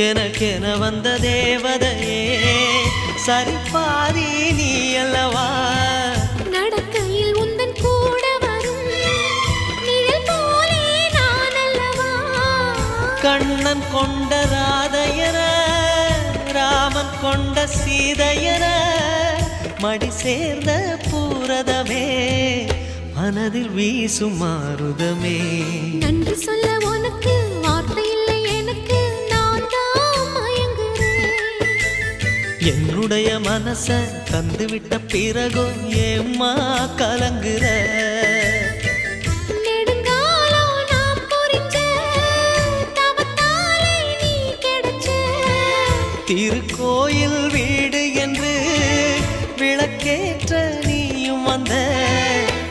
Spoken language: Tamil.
எனக்கென வந்த தேவதையே சரிபாதி நீ அல்லவா நடக்கையில் உந்தன் கூட வரும் நிழல் போலே நான் அல்லவா கண்ணன் கொண்ட ராதையர ராமன் கொண்ட சீதையர மடி சேர்ந்த பூரதமே மனதில் வீசும் மாருதமே நன்றி சொல்ல உனக்கு வார்த்தை இல்லை எனக்கு நான் தான் மயங்குறேன் என்னுடைய மனச தந்துவிட்ட பிறகும் ஏம்மா கலங்குற